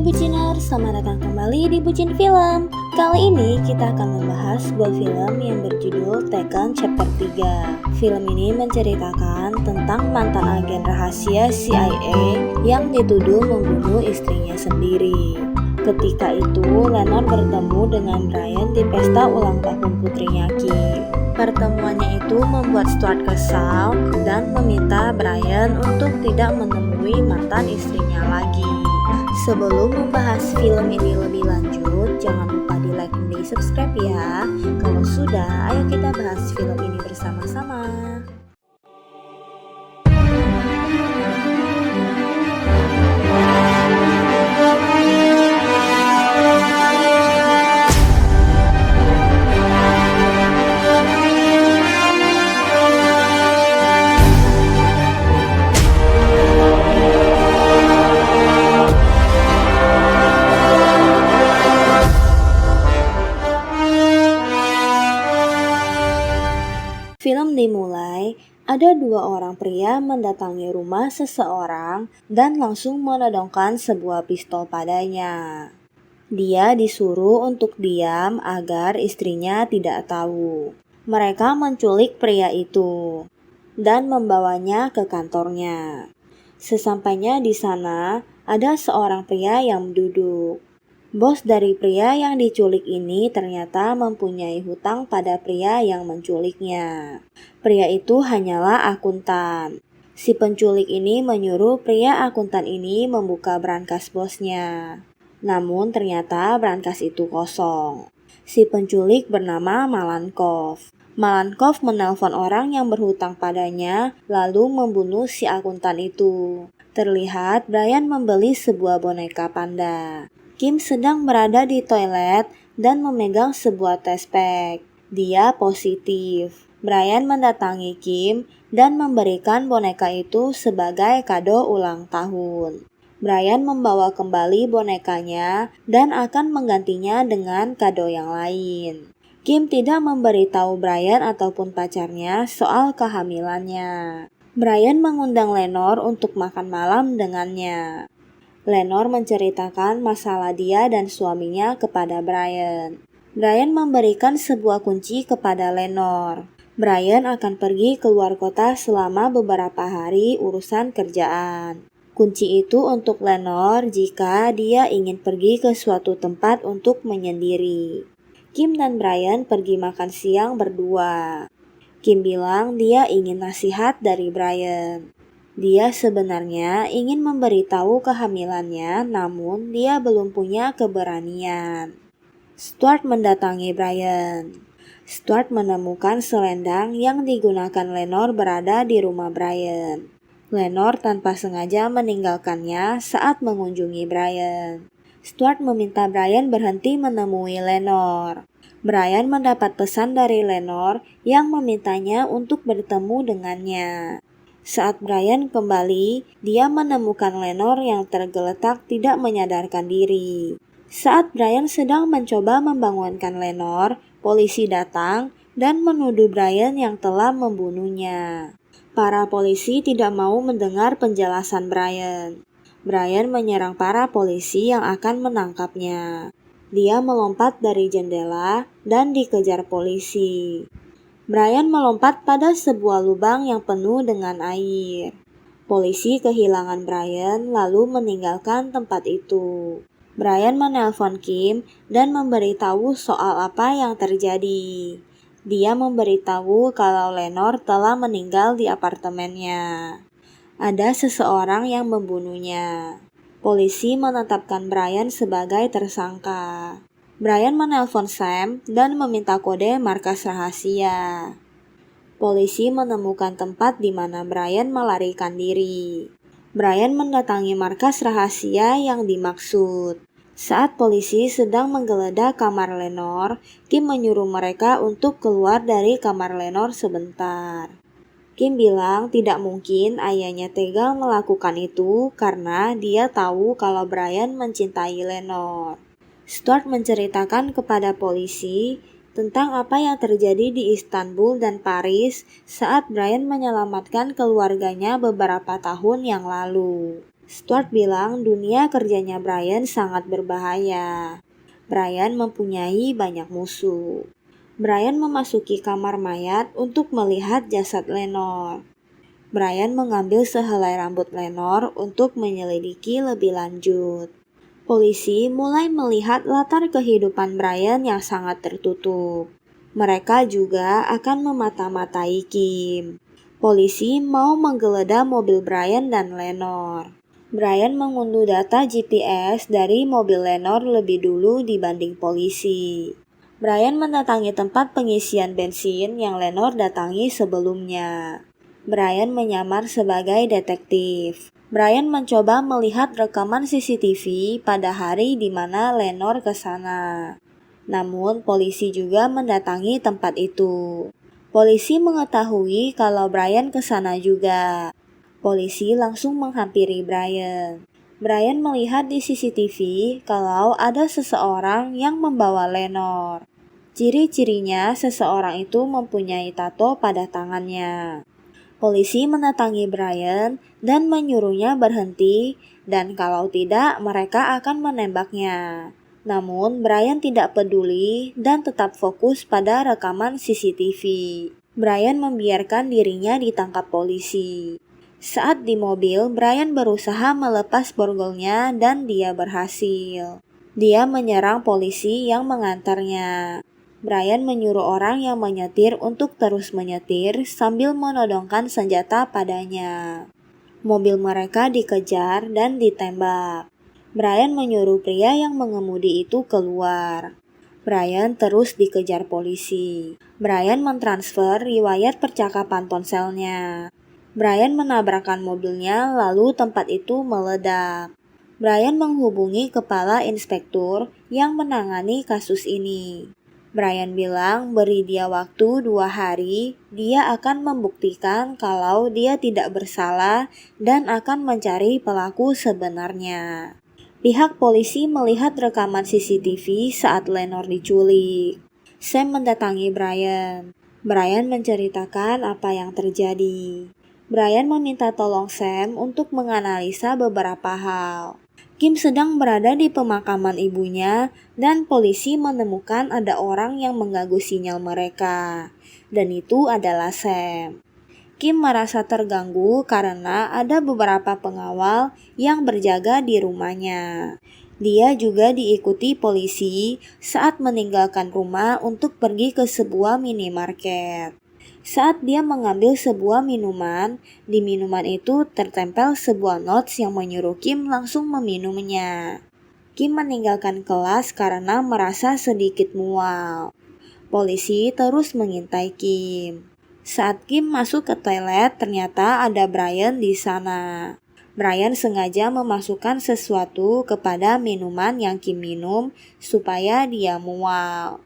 Hai Buciner, selamat datang kembali di Bucin Film. Kali ini kita akan membahas sebuah film yang berjudul Taken Chapter 3. Film ini menceritakan tentang mantan agen rahasia CIA yang dituduh membunuh istrinya sendiri. Ketika itu, Lenore bertemu dengan Brian di pesta ulang tahun putrinya Kim. Pertemuannya itu membuat Stuart kesal dan meminta Brian untuk tidak menemui mantan istrinya lagi. Sebelum membahas film ini lebih lanjut, jangan lupa di like dan di subscribe ya. Kalau sudah, ayo kita bahas film ini bersama-sama. Film dimulai, ada dua orang pria mendatangi rumah seseorang dan langsung menodongkan sebuah pistol padanya. Dia disuruh untuk diam agar istrinya tidak tahu. Mereka menculik pria itu dan membawanya ke kantornya. Sesampainya di sana, ada seorang pria yang duduk. Bos dari pria yang diculik ini ternyata mempunyai hutang pada pria yang menculiknya. Pria itu hanyalah akuntan. Si penculik ini menyuruh pria akuntan ini membuka brankas bosnya. Namun ternyata brankas itu kosong. Si penculik bernama Malankov. Malankov menelpon orang yang berhutang padanya lalu membunuh si akuntan itu. Terlihat Brian membeli sebuah boneka panda. Kim sedang berada di toilet dan memegang sebuah test pack. Dia positif. Brian mendatangi Kim dan memberikan boneka itu sebagai kado ulang tahun. Brian membawa kembali bonekanya dan akan menggantinya dengan kado yang lain. Kim tidak memberitahu Brian ataupun pacarnya soal kehamilannya. Brian mengundang Lenore untuk makan malam dengannya. Lenore menceritakan masalah dia dan suaminya kepada Brian. Brian memberikan sebuah kunci kepada Lenore. Brian akan pergi keluar kota selama beberapa hari urusan kerjaan. Kunci itu untuk Lenore jika dia ingin pergi ke suatu tempat untuk menyendiri. Kim dan Brian pergi makan siang berdua. Kim bilang dia ingin nasihat dari Brian. Dia sebenarnya ingin memberitahu kehamilannya, namun dia belum punya keberanian. Stuart mendatangi Brian. Stuart menemukan selendang yang digunakan Lenore berada di rumah Brian. Lenore tanpa sengaja meninggalkannya saat mengunjungi Brian. Stuart meminta Brian berhenti menemui Lenore. Brian mendapat pesan dari Lenore yang memintanya untuk bertemu dengannya. Saat Brian kembali, dia menemukan Lenore yang tergeletak tidak menyadarkan diri. Saat Brian sedang mencoba membangunkan Lenore, polisi datang dan menuduh Brian yang telah membunuhnya. Para polisi tidak mau mendengar penjelasan Brian. Brian menyerang para polisi yang akan menangkapnya. Dia melompat dari jendela dan dikejar polisi. Brian melompat pada sebuah lubang yang penuh dengan air. Polisi kehilangan Brian lalu meninggalkan tempat itu. Brian menelpon Kim dan memberitahu soal apa yang terjadi. Dia memberitahu kalau Lenore telah meninggal di apartemennya. Ada seseorang yang membunuhnya. Polisi menetapkan Brian sebagai tersangka. Brian menelpon Sam dan meminta kode markas rahasia. Polisi menemukan tempat di mana Brian melarikan diri. Brian mendatangi markas rahasia yang dimaksud. Saat polisi sedang menggeledah kamar Lenore, Kim menyuruh mereka untuk keluar dari kamar Lenore sebentar. Kim bilang tidak mungkin ayahnya tega melakukan itu karena dia tahu kalau Brian mencintai Lenore. Stuart menceritakan kepada polisi tentang apa yang terjadi di Istanbul dan Paris saat Brian menyelamatkan keluarganya beberapa tahun yang lalu. Stuart bilang dunia kerjanya Brian sangat berbahaya. Brian mempunyai banyak musuh. Brian memasuki kamar mayat untuk melihat jasad Lenore. Brian mengambil sehelai rambut Lenore untuk menyelidiki lebih lanjut. Polisi mulai melihat latar kehidupan Brian yang sangat tertutup. Mereka juga akan memata-matai Kim. Polisi mau menggeledah mobil Brian dan Lenore. Brian mengunduh data GPS dari mobil Lenore lebih dulu dibanding polisi. Brian mendatangi tempat pengisian bensin yang Lenore datangi sebelumnya. Brian menyamar sebagai detektif. Brian mencoba melihat rekaman CCTV pada hari di mana Lenore ke sana. Namun, polisi juga mendatangi tempat itu. Polisi mengetahui kalau Brian ke sana juga. Polisi langsung menghampiri Brian. Brian melihat di CCTV kalau ada seseorang yang membawa Lenore. Ciri-cirinya seseorang itu mempunyai tato pada tangannya. Polisi mendatangi Brian dan menyuruhnya berhenti, dan kalau tidak mereka akan menembaknya. Namun Brian tidak peduli dan tetap fokus pada rekaman CCTV. Brian membiarkan dirinya ditangkap polisi. Saat di mobil, Brian berusaha melepas borgolnya dan dia berhasil. Dia menyerang polisi yang mengantarnya. Brian menyuruh orang yang menyetir untuk terus menyetir sambil menodongkan senjata padanya. Mobil mereka dikejar dan ditembak. Brian menyuruh pria yang mengemudi itu keluar. Brian terus dikejar polisi. Brian mentransfer riwayat percakapan ponselnya. Brian menabrakkan mobilnya lalu tempat itu meledak. Brian menghubungi kepala inspektur yang menangani kasus ini. Brian bilang beri dia waktu 2 hari, dia akan membuktikan kalau dia tidak bersalah dan akan mencari pelaku sebenarnya. Pihak polisi melihat rekaman CCTV saat Lenore diculik. Sam mendatangi Brian. Brian menceritakan apa yang terjadi. Brian meminta tolong Sam untuk menganalisa beberapa hal. Kim sedang berada di pemakaman ibunya dan polisi menemukan ada orang yang mengganggu sinyal mereka. Dan itu adalah Sam. Kim merasa terganggu karena ada beberapa pengawal yang berjaga di rumahnya. Dia juga diikuti polisi saat meninggalkan rumah untuk pergi ke sebuah minimarket. Saat dia mengambil sebuah minuman, di minuman itu tertempel sebuah notes yang menyuruh Kim langsung meminumnya. Kim meninggalkan kelas karena merasa sedikit mual. Polisi terus mengintai Kim. Saat Kim masuk ke toilet, ternyata ada Brian di sana. Brian sengaja memasukkan sesuatu kepada minuman yang Kim minum supaya dia mual.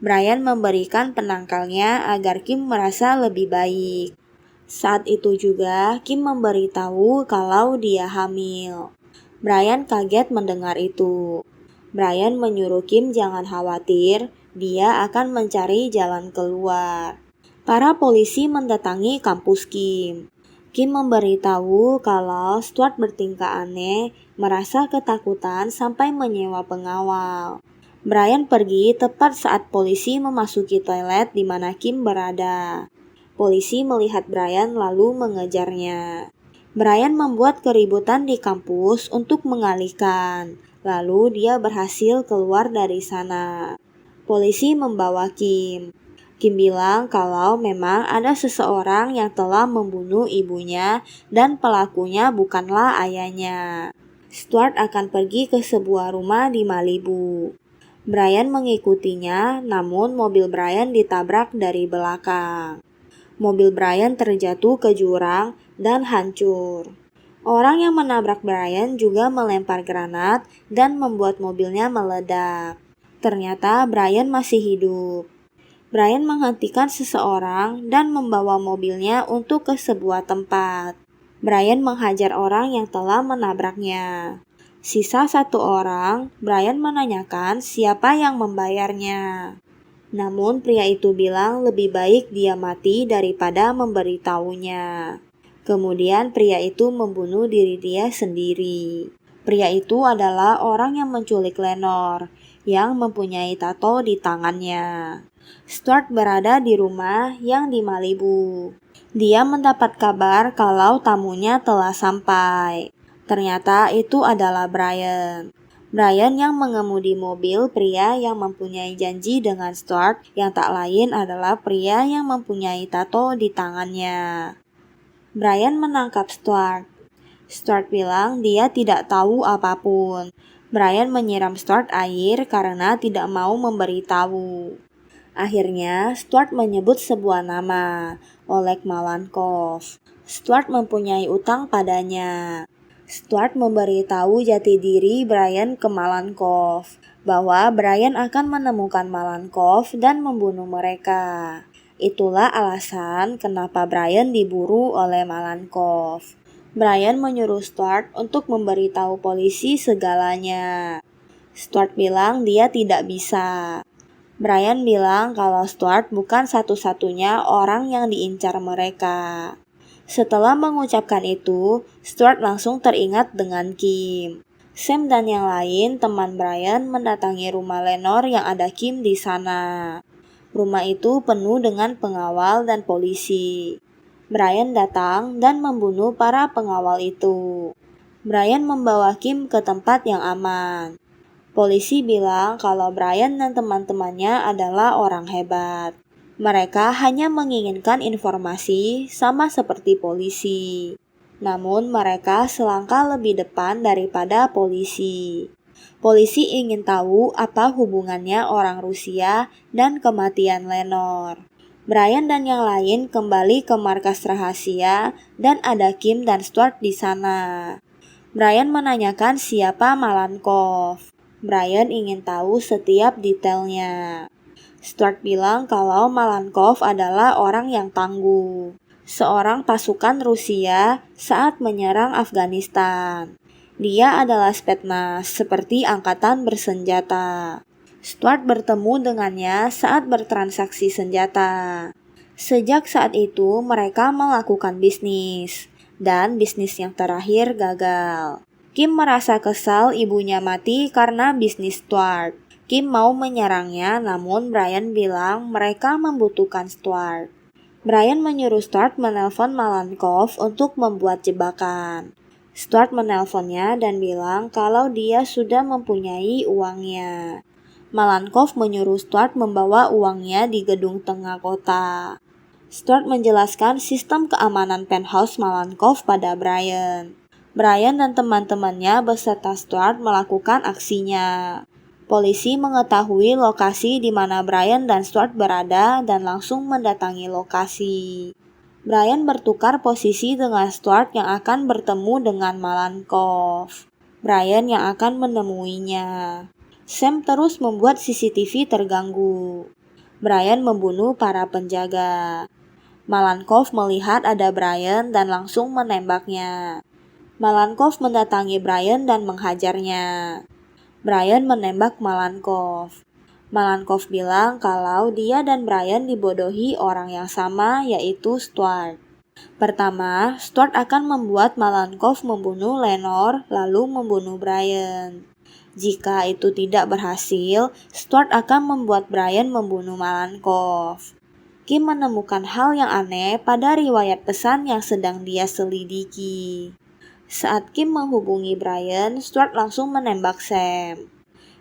Brian memberikan penangkalnya agar Kim merasa lebih baik. Saat itu juga Kim memberitahu kalau dia hamil. Brian kaget mendengar itu. Brian menyuruh Kim jangan khawatir, dia akan mencari jalan keluar. Para polisi mendatangi kampus Kim. Kim memberitahu kalau Stuart bertingkah aneh, merasa ketakutan sampai menyewa pengawal. Brian pergi tepat saat polisi memasuki toilet di mana Kim berada. Polisi melihat Brian lalu mengejarnya. Brian membuat keributan di kampus untuk mengalihkan. Lalu dia berhasil keluar dari sana. Polisi membawa Kim. Kim bilang kalau memang ada seseorang yang telah membunuh ibunya dan pelakunya bukanlah ayahnya. Stuart akan pergi ke sebuah rumah di Malibu. Brian mengikutinya, namun mobil Brian ditabrak dari belakang. Mobil Brian terjatuh ke jurang dan hancur. Orang yang menabrak Brian juga melempar granat dan membuat mobilnya meledak. Ternyata Brian masih hidup. Brian menghentikan seseorang dan membawa mobilnya untuk ke sebuah tempat. Brian menghajar orang yang telah menabraknya. Sisa 1 orang, Brian menanyakan siapa yang membayarnya. Namun pria itu bilang lebih baik dia mati daripada memberitahunya. Kemudian pria itu membunuh diri dia sendiri. Pria itu adalah orang yang menculik Lenore, yang mempunyai tato di tangannya. Stuart berada di rumah yang di Malibu. Dia mendapat kabar kalau tamunya telah sampai. Ternyata itu adalah Brian. Brian yang mengemudi mobil pria yang mempunyai janji dengan Stuart yang tak lain adalah pria yang mempunyai tato di tangannya. Brian menangkap Stuart. Stuart bilang dia tidak tahu apapun. Brian menyiram Stuart air karena tidak mau memberitahu. Akhirnya, Stuart menyebut sebuah nama, Oleg Malenkov. Stuart mempunyai utang padanya. Stuart memberitahu jati diri Brian ke Malenkov, bahwa Brian akan menemukan Malenkov dan membunuh mereka. Itulah alasan kenapa Brian diburu oleh Malenkov. Brian menyuruh Stuart untuk memberitahu polisi segalanya. Stuart bilang dia tidak bisa. Brian bilang kalau Stuart bukan satu-satunya orang yang diincar mereka. Setelah mengucapkan itu, Stuart langsung teringat dengan Kim. Sam dan yang lain teman Brian mendatangi rumah Lenore yang ada Kim di sana. Rumah itu penuh dengan pengawal dan polisi. Brian datang dan membunuh para pengawal itu. Brian membawa Kim ke tempat yang aman. Polisi bilang kalau Brian dan teman-temannya adalah orang hebat. Mereka hanya menginginkan informasi sama seperti polisi. Namun mereka selangkah lebih depan daripada polisi. Polisi ingin tahu apa hubungannya orang Rusia dan kematian Lenore. Brian dan yang lain kembali ke markas rahasia dan ada Kim dan Stuart di sana. Brian menanyakan siapa Malenkov. Brian ingin tahu setiap detailnya. Stuart bilang kalau Malenkov adalah orang yang tangguh, seorang pasukan Rusia saat menyerang Afghanistan. Dia adalah Spetsnaz, seperti angkatan bersenjata. Stuart bertemu dengannya saat bertransaksi senjata. Sejak saat itu mereka melakukan bisnis, dan bisnis yang terakhir gagal. Kim merasa kesal ibunya mati karena bisnis Stuart. Kim mau menyerangnya, namun Brian bilang mereka membutuhkan Stuart. Brian menyuruh Stuart menelpon Malenkov untuk membuat jebakan. Stuart menelponnya dan bilang kalau dia sudah mempunyai uangnya. Malenkov menyuruh Stuart membawa uangnya di gedung tengah kota. Stuart menjelaskan sistem keamanan penthouse Malenkov pada Brian. Brian dan teman-temannya beserta Stuart melakukan aksinya. Polisi mengetahui lokasi di mana Brian dan Stuart berada dan langsung mendatangi lokasi. Brian bertukar posisi dengan Stuart yang akan bertemu dengan Malenkov. Brian yang akan menemuinya. Sam terus membuat CCTV terganggu. Brian membunuh para penjaga. Malenkov melihat ada Brian dan langsung menembaknya. Malenkov mendatangi Brian dan menghajarnya. Brian menembak Malenkov. Malenkov bilang kalau dia dan Brian dibodohi orang yang sama, yaitu Stuart. Pertama, Stuart akan membuat Malenkov membunuh Lenore lalu membunuh Brian. Jika itu tidak berhasil, Stuart akan membuat Brian membunuh Malenkov. Kim menemukan hal yang aneh pada riwayat pesan yang sedang dia selidiki. Saat Kim menghubungi Brian, Stuart langsung menembak Sam.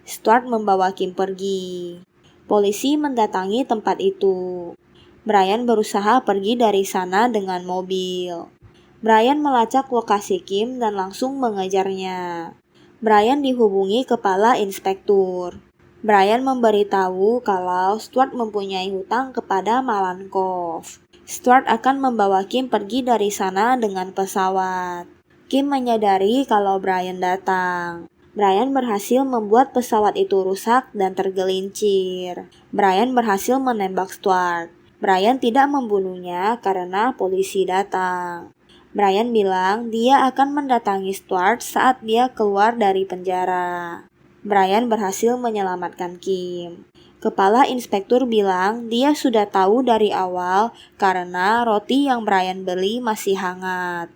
Stuart membawa Kim pergi. Polisi mendatangi tempat itu. Brian berusaha pergi dari sana dengan mobil. Brian melacak lokasi Kim dan langsung mengejarnya. Brian dihubungi kepala inspektur. Brian memberitahu kalau Stuart mempunyai hutang kepada Malenkov. Stuart akan membawa Kim pergi dari sana dengan pesawat. Kim menyadari kalau Brian datang. Brian berhasil membuat pesawat itu rusak dan tergelincir. Brian berhasil menembak Stuart. Brian tidak membunuhnya karena polisi datang. Brian bilang dia akan mendatangi Stuart saat dia keluar dari penjara. Brian berhasil menyelamatkan Kim. Kepala inspektur bilang dia sudah tahu dari awal karena roti yang Brian beli masih hangat.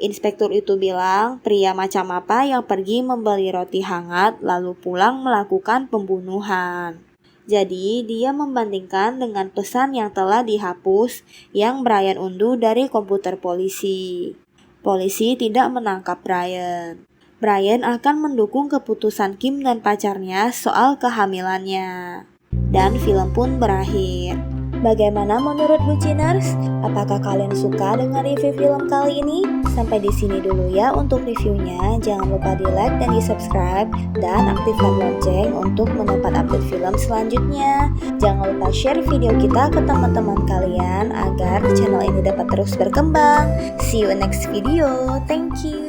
Inspektur itu bilang pria macam apa yang pergi membeli roti hangat lalu pulang melakukan pembunuhan. Jadi dia membandingkan dengan pesan yang telah dihapus yang Brian unduh dari komputer polisi. Polisi tidak menangkap Brian. Brian akan mendukung keputusan Kim dan pacarnya soal kehamilannya. Dan film pun berakhir. Bagaimana menurut Buciners? Apakah kalian suka dengan review film kali ini? Sampai di sini dulu ya untuk reviewnya. Jangan lupa di like dan di subscribe dan aktifkan lonceng untuk mendapat update film selanjutnya. Jangan lupa share video kita ke teman-teman kalian agar channel ini dapat terus berkembang. See you in next video. Thank you.